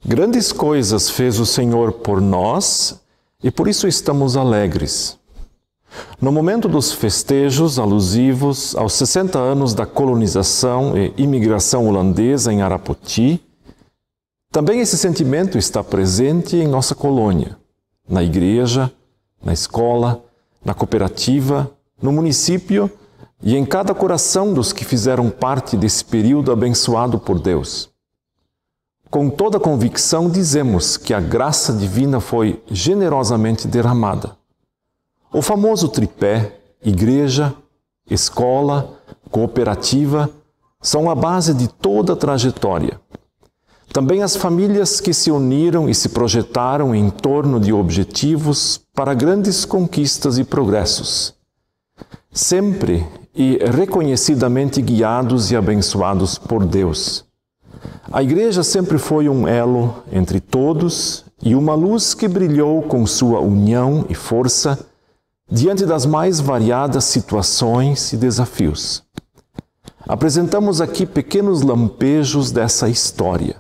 Grandes coisas fez o Senhor por nós e por isso estamos alegres. No momento dos festejos alusivos aos 60 anos da colonização e imigração holandesa em Arapoti, também esse sentimento está presente em nossa colônia, na igreja, na escola, na cooperativa, no município e em cada coração dos que fizeram parte desse período abençoado por Deus. Com toda convicção dizemos que a graça divina foi generosamente derramada. O famoso tripé, igreja, escola, cooperativa, são a base de toda a trajetória. Também as famílias que se uniram e se projetaram em torno de objetivos para grandes conquistas e progressos. Sempre e reconhecidamente guiados e abençoados por Deus. A igreja sempre foi um elo entre todos e uma luz que brilhou com sua união e força diante das mais variadas situações e desafios. Apresentamos aqui pequenos lampejos dessa história.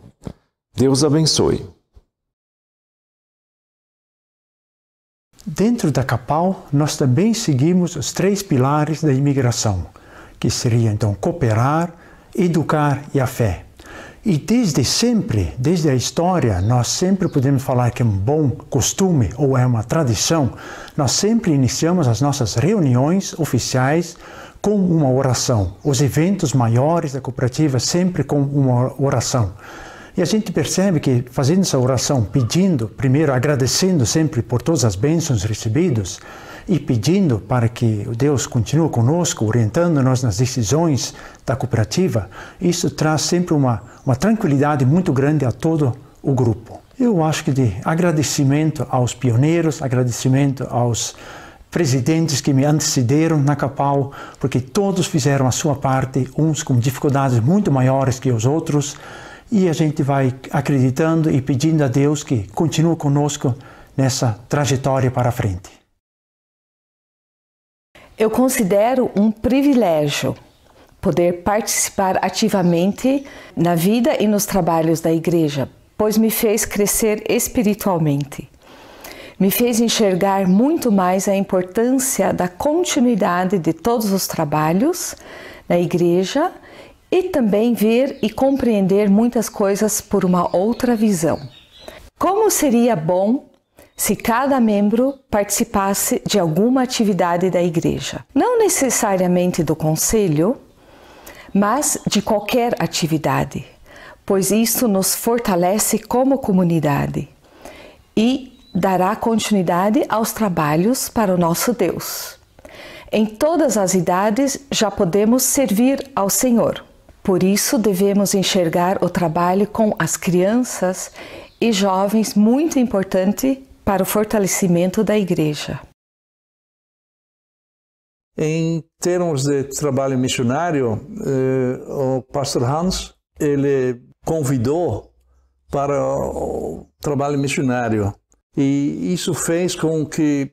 Deus abençoe. Dentro da CAPAL, nós também seguimos os 3 pilares da imigração, que seriam então cooperar, educar e a fé. E desde sempre, desde a história, nós sempre podemos falar que é um bom costume ou é uma tradição. Nós sempre iniciamos as nossas reuniões oficiais com uma oração. Os eventos maiores da cooperativa sempre com uma oração. E a gente percebe que fazendo essa oração, pedindo, primeiro agradecendo sempre por todas as bênçãos recebidas e pedindo para que Deus continue conosco, orientando-nos nas decisões da cooperativa, isso traz sempre uma tranquilidade muito grande a todo o grupo. Eu acho que de agradecimento aos pioneiros, agradecimento aos presidentes que me antecederam na CAPAL, porque todos fizeram a sua parte, uns com dificuldades muito maiores que os outros, e a gente vai acreditando e pedindo a Deus que continue conosco nessa trajetória para frente. Eu considero um privilégio poder participar ativamente na vida e nos trabalhos da igreja, pois me fez crescer espiritualmente. Me fez enxergar muito mais a importância da continuidade de todos os trabalhos na igreja e também ver e compreender muitas coisas por uma outra visão. Como seria bom se cada membro participasse de alguma atividade da igreja? Não necessariamente do conselho, mas de qualquer atividade, pois isto nos fortalece como comunidade e dará continuidade aos trabalhos para o nosso Deus. Em todas as idades já podemos servir ao Senhor. Por isso, devemos enxergar o trabalho com as crianças e jovens muito importante para o fortalecimento da igreja. Em termos de trabalho missionário, o pastor Hans, ele convidou para o trabalho missionário. E isso fez com que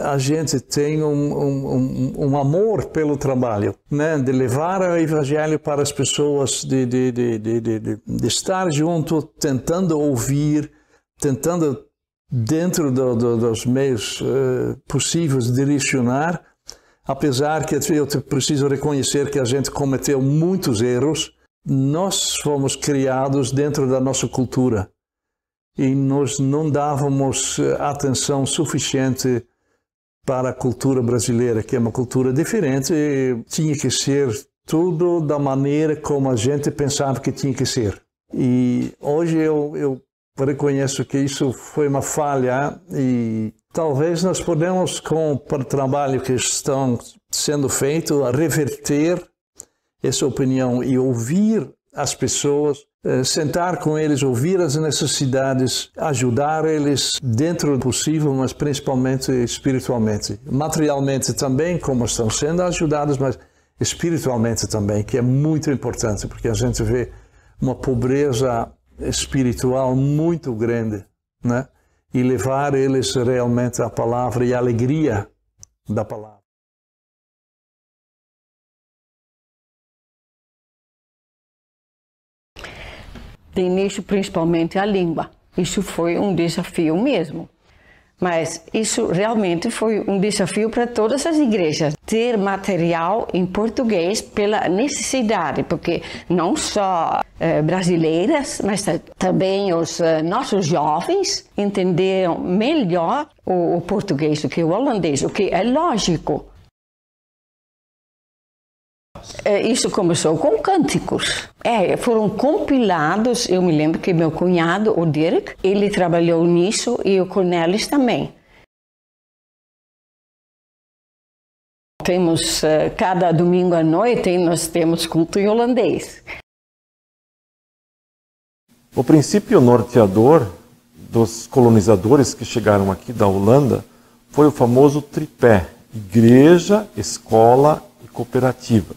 a gente tenha um amor pelo trabalho, né? De levar o evangelho para as pessoas, de estar junto, tentando ouvir, tentando, dentro dos meios possíveis, direcionar. Apesar que eu preciso reconhecer que a gente cometeu muitos erros, nós fomos criados dentro da nossa cultura e nós não dávamos atenção suficiente para a cultura brasileira, que é uma cultura diferente, e tinha que ser tudo da maneira como a gente pensava que tinha que ser. E hoje eu reconheço que isso foi uma falha e talvez nós podemos, com o trabalho que estão sendo feito, reverter essa opinião e ouvir as pessoas, sentar com eles, ouvir as necessidades, ajudar eles dentro do possível, mas principalmente espiritualmente. Materialmente também, como estão sendo ajudados, mas espiritualmente também, que é muito importante, porque a gente vê uma pobreza espiritual muito grande, né? E levar eles realmente à palavra e à alegria da palavra. De início, principalmente a língua. Isso foi um desafio mesmo. Mas isso realmente foi um desafio para todas as igrejas. Ter material em português pela necessidade, porque não só brasileiras, mas também os nossos jovens entenderam melhor o português do que o holandês, o que é lógico. Isso começou com cânticos. Foram compilados, eu me lembro que meu cunhado, o Dirk, ele trabalhou nisso e o Cornelis também. Temos, cada domingo à noite, nós temos culto em holandês. O princípio norteador dos colonizadores que chegaram aqui da Holanda foi o famoso tripé: igreja, escola e cooperativa,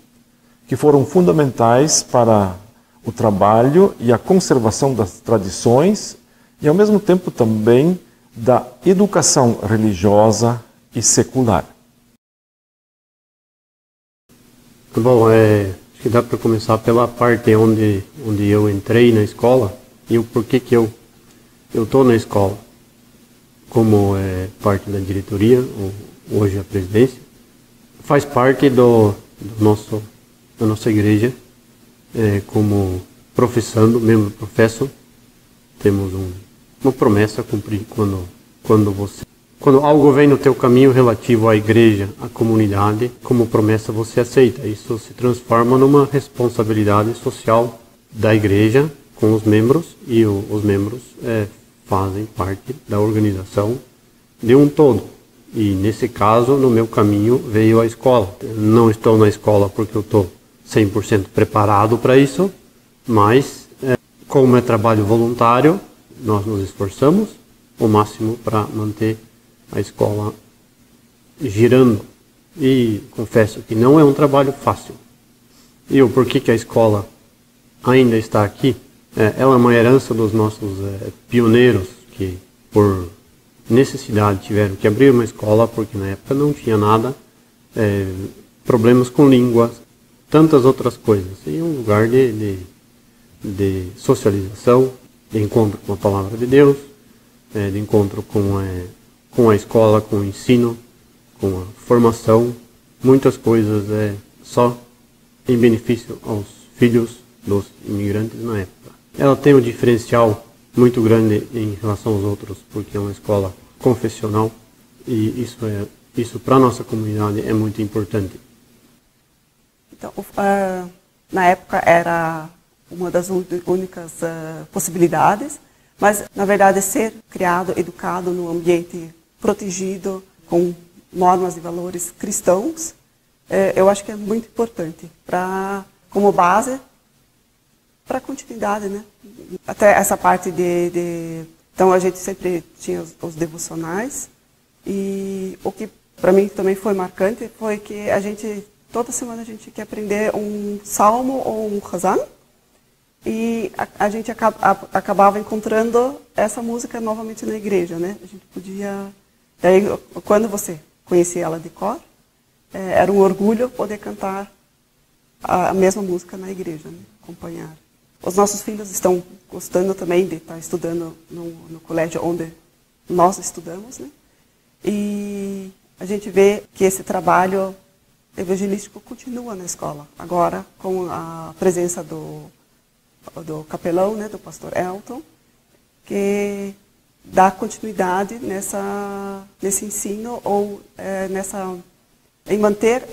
que foram fundamentais para o trabalho e a conservação das tradições e, ao mesmo tempo, também da educação religiosa e secular. Bom, acho que dá para começar pela parte onde eu entrei na escola e o porquê que eu estou na escola. Como parte da diretoria, ou hoje a presidência, faz parte da nossa igreja, como professando, membro professo, temos uma promessa a cumprir quando algo vem no teu caminho relativo à igreja, à comunidade, como promessa você aceita. Isso se transforma numa responsabilidade social da igreja com os membros, e os membros fazem parte da organização de um todo. E nesse caso, no meu caminho, veio a escola. Eu não estou na escola porque eu estou 100% preparado para isso, mas como é trabalho voluntário, nós nos esforçamos o máximo para manter a escola girando. E confesso que não é um trabalho fácil. E o porquê que a escola ainda está aqui? Ela é uma herança dos nossos pioneiros que, por necessidade, tiveram que abrir uma escola, porque na época não tinha nada, problemas com línguas, tantas outras coisas. E um lugar de socialização, de encontro com a palavra de Deus, de encontro com a escola, com o ensino, com a formação, muitas coisas só em benefício aos filhos dos imigrantes na época. Ela tem um diferencial muito grande em relação aos outros, porque é uma escola confessional, e isso para a nossa comunidade é muito importante. Então, na época era uma das únicas possibilidades, mas na verdade ser criado, educado num ambiente protegido, com normas e valores cristãos, eu acho que é muito importante como base para a continuidade, né? Até essa parte então a gente sempre tinha os devocionais, e o que para mim também foi marcante foi que toda semana a gente quer aprender um salmo ou um razan, e a gente acabava encontrando essa música novamente na igreja, né? A gente podia... Daí, quando você conhecia ela de cor, era um orgulho poder cantar a mesma música na igreja, né? Acompanhar. Os nossos filhos estão gostando também de estar estudando no colégio onde nós estudamos, né? E a gente vê que esse trabalho evangelístico continua na escola. Agora, com a presença do capelão, né, do pastor Elton, que dá continuidade nesse ensino, ou em manter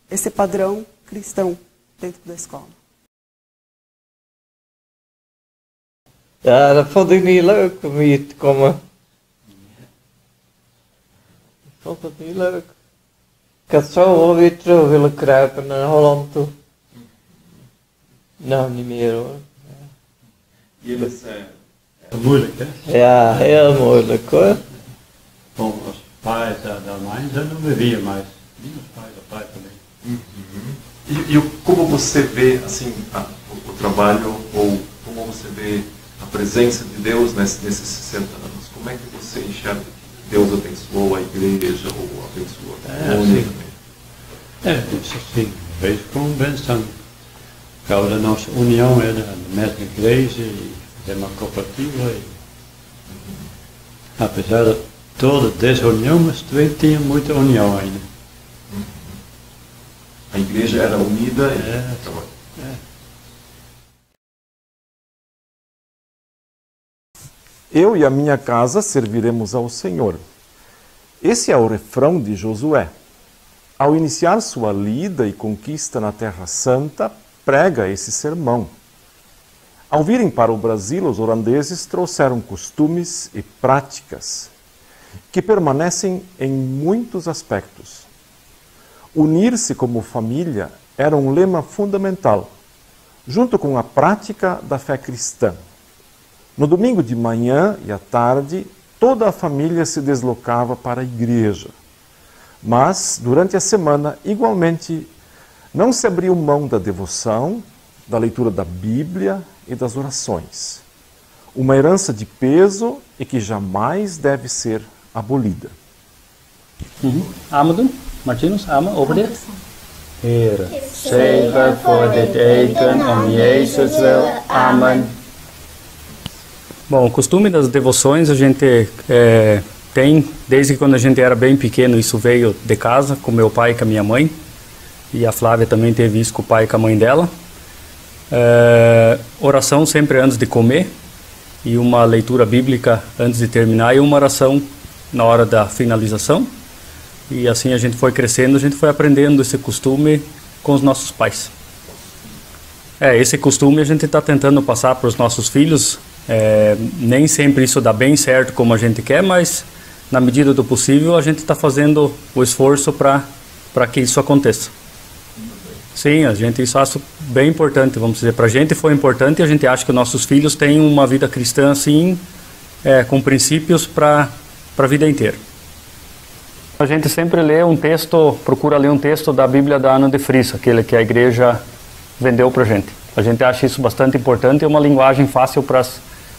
esse padrão cristão dentro da escola. Ja, dat vond ik niet leuk om hier te komen. Ik vond het niet leuk. Ik had zo wel weer terug willen kruipen naar Holland toe. Nou, niet meer hoor. Jullie zijn moeilijk, hè? Ja, heel moeilijk hoor. Bom, os pais da mãe já não me via mais. Nem os pais da pai também. E como você vê assim, o trabalho, ou como você vê a presença de Deus nesses 60 anos? Como é que você enxerga que Deus abençoou a igreja, ou abençoou a comunidade? Isso sim, vejo com bênção. Por causa da nossa união, é da mesma igreja, e é uma cooperativa. E, apesar de toda desunião, mas também tinha muita união ainda. A igreja era unida. Eu e a minha casa serviremos ao Senhor. Esse é o refrão de Josué. Ao iniciar sua lida e conquista na Terra Santa, prega esse sermão. Ao virem para o Brasil, os holandeses trouxeram costumes e práticas que permanecem em muitos aspectos. Unir-se como família era um lema fundamental, junto com a prática da fé cristã. No domingo de manhã e à tarde, toda a família se deslocava para a igreja. Mas, durante a semana, igualmente, não se abriu mão da devoção, da leitura da Bíblia e das orações. Uma herança de peso e que jamais deve ser abolida. Amadou, Martinus, over there. Here, zeker voor dit eten, om Jezus wil. Amen. Bom, o costume das devoções a gente tem desde quando a gente era bem pequeno. Isso veio de casa, com meu pai e com a minha mãe. E a Flávia também teve isso com o pai e com a mãe dela. Oração sempre antes de comer. E uma leitura bíblica antes de terminar. E uma oração na hora da finalização. E assim a gente foi crescendo, a gente foi aprendendo esse costume com os nossos pais. Esse costume a gente está tentando passar para os nossos filhos. Nem sempre isso dá bem certo como a gente quer, mas na medida do possível a gente está fazendo o esforço para que isso aconteça. Sim, a gente isso acha bem importante, vamos dizer, para a gente foi importante e a gente acha que nossos filhos têm uma vida cristã assim, com princípios para a vida inteira. A gente sempre lê um texto, procura ler um texto da Bíblia da Ana de Vries, aquele que a igreja vendeu para a gente. A gente acha isso bastante importante e uma linguagem fácil para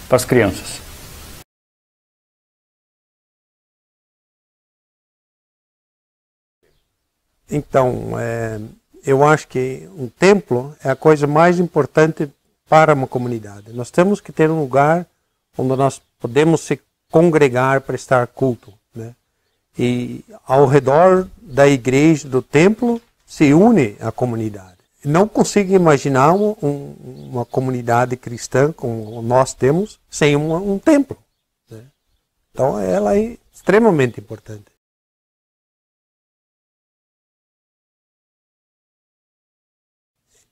as crianças. Então, eu acho que um templo é a coisa mais importante para uma comunidade. Nós temos que ter um lugar onde nós podemos se congregar para estar culto, né? E ao redor da igreja, do templo, se une a comunidade. Não consigo imaginar uma comunidade cristã como nós temos sem um templo, né? Então ela é extremamente importante.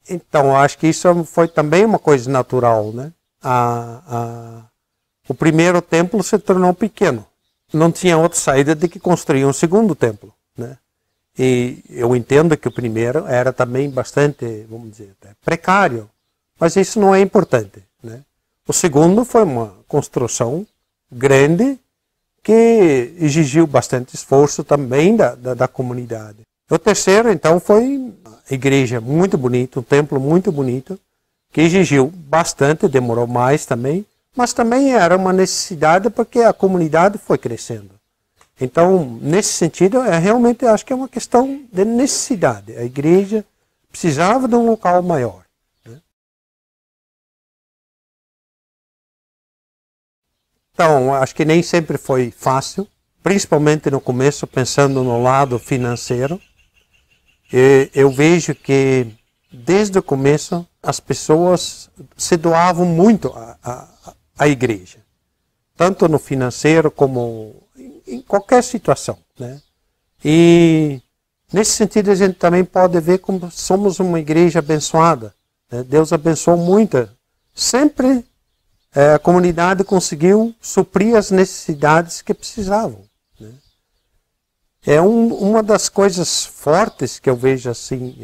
Então acho que isso foi também uma coisa natural, né? O primeiro templo se tornou pequeno. Não tinha outra saída de que construir um segundo templo, né? E eu entendo que o primeiro era também bastante, vamos dizer, precário, mas isso não é importante, né? O segundo foi uma construção grande que exigiu bastante esforço também da comunidade. O terceiro, então, foi a igreja muito bonita, um templo muito bonito, que exigiu bastante, demorou mais também, mas também era uma necessidade porque a comunidade foi crescendo. Então, nesse sentido, realmente acho que é uma questão de necessidade. A igreja precisava de um local maior, né? Então, acho que nem sempre foi fácil, principalmente no começo, pensando no lado financeiro. Eu vejo que, desde o começo, as pessoas se doavam muito à igreja, tanto no financeiro como em qualquer situação, né? E nesse sentido a gente também pode ver como somos uma igreja abençoada, né? Deus abençoou muito. Sempre a comunidade conseguiu suprir as necessidades que precisavam, né? É uma das coisas fortes que eu vejo assim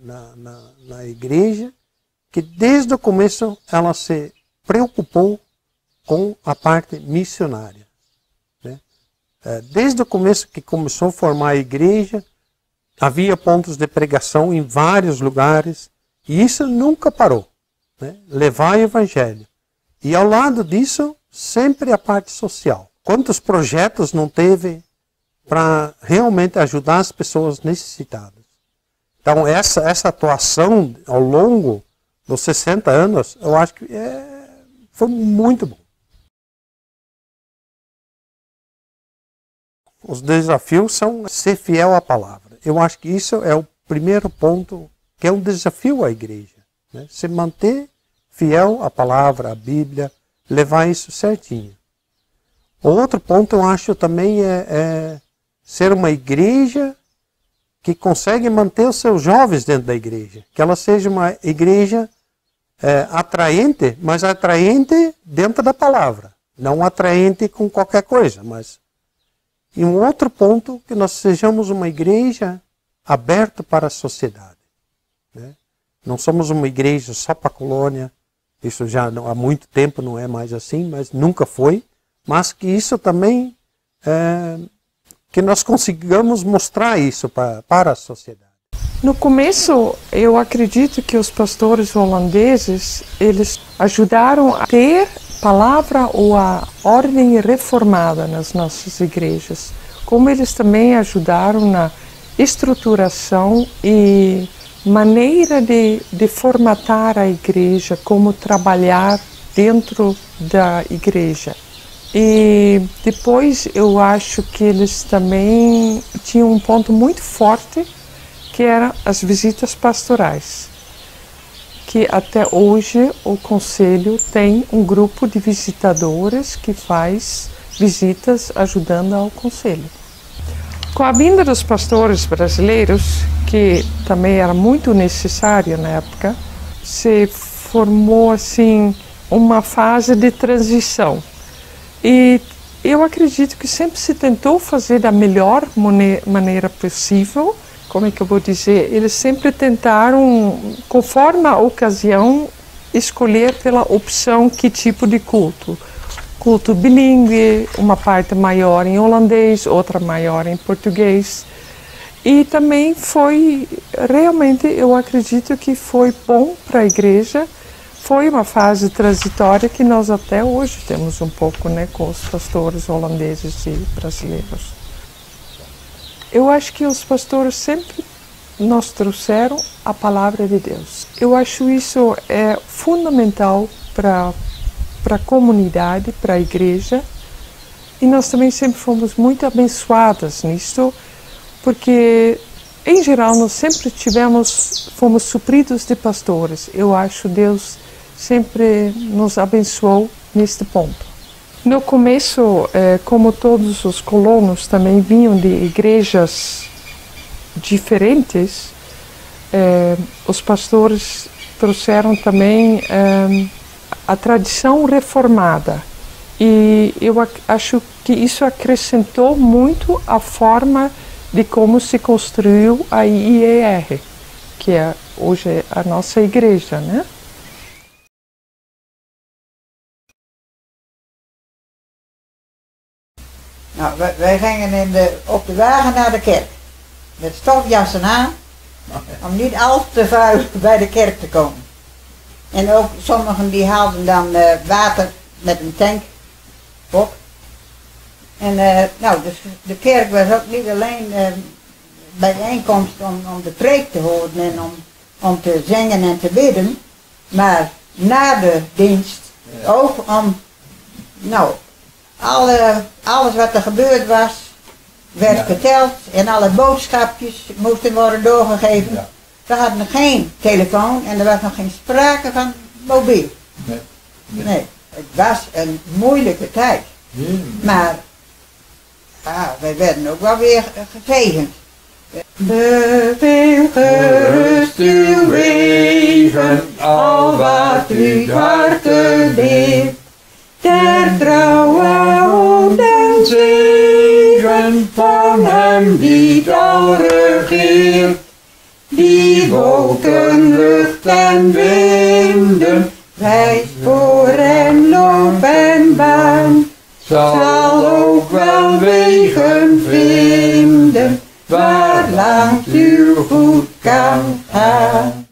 na igreja, que desde o começo ela se preocupou com a parte missionária, né? Desde o começo que começou a formar a igreja, havia pontos de pregação em vários lugares, e isso nunca parou, né? Levar o evangelho. E ao lado disso, sempre a parte social. Quantos projetos não teve para realmente ajudar as pessoas necessitadas? Então, essa atuação ao longo dos 60 anos, eu acho que foi muito bom. Os desafios são ser fiel à palavra. Eu acho que isso é o primeiro ponto, que é um desafio à igreja. Né? Se manter fiel à palavra, à Bíblia, levar isso certinho. O outro ponto, eu acho também, é ser uma igreja que consegue manter os seus jovens dentro da igreja. Que ela seja uma igreja atraente, mas atraente dentro da palavra. Não atraente com qualquer coisa, mas... E um outro ponto, que nós sejamos uma igreja aberta para a sociedade. Né? Não somos uma igreja só para a colônia, isso já há muito tempo não é mais assim, mas nunca foi. Mas que isso também, que nós consigamos mostrar isso para a sociedade. No começo, eu acredito que os pastores holandeses, eles ajudaram a ter palavra ou a ordem reformada nas nossas igrejas, como eles também ajudaram na estruturação e maneira de formatar a igreja, como trabalhar dentro da igreja. E depois eu acho que eles também tinham um ponto muito forte, que eram as visitas pastorais. Que até hoje o Conselho tem um grupo de visitadores que faz visitas ajudando ao Conselho. Com a vinda dos pastores brasileiros, que também era muito necessário na época, se formou assim uma fase de transição. E eu acredito que sempre se tentou fazer da melhor maneira possível. Como é que eu vou dizer? Eles sempre tentaram, conforme a ocasião, escolher pela opção que tipo de culto. Culto bilíngue, uma parte maior em holandês, outra maior em português. E também foi, realmente, eu acredito que foi bom para a igreja. Foi uma fase transitória que nós até hoje temos um pouco, né, com os pastores holandeses e brasileiros. Eu acho que os pastores sempre nos trouxeram a palavra de Deus. Eu acho isso fundamental para a comunidade, para a igreja. E nós também sempre fomos muito abençoadas nisso, porque, em geral, nós sempre fomos supridos de pastores. Eu acho que Deus sempre nos abençoou neste ponto. No começo, como todos os colonos também vinham de igrejas diferentes, os pastores trouxeram também a tradição reformada. E eu acho que isso acrescentou muito a forma de como se construiu a IER, que é hoje a nossa igreja, né? Nou, wij gingen op de wagen naar de kerk, met stofjassen aan, om niet al te vuil bij de kerk te komen. En ook sommigen die haalden dan water met een tank op. En nou, dus de kerk was ook niet alleen bijeenkomst om de preek te horen en om te zingen en te bidden, maar na de dienst ook om, nou, alles wat er gebeurd was, werd verteld en alle boodschapjes moesten worden doorgegeven. Ja. We hadden geen telefoon en er was nog geen sprake van mobiel. Nee, het was een moeilijke tijd. Maar wij werden ook wel weer gezegend. Beveel gerust uw wegen, al wat uw harte leert. Der trouwe hoop en zegen van hem die al regeert. Die wolken, lucht en winden, wijst voor en loop en baan. Zal ook wel wegen vinden, waar langs uw voet kan gaan.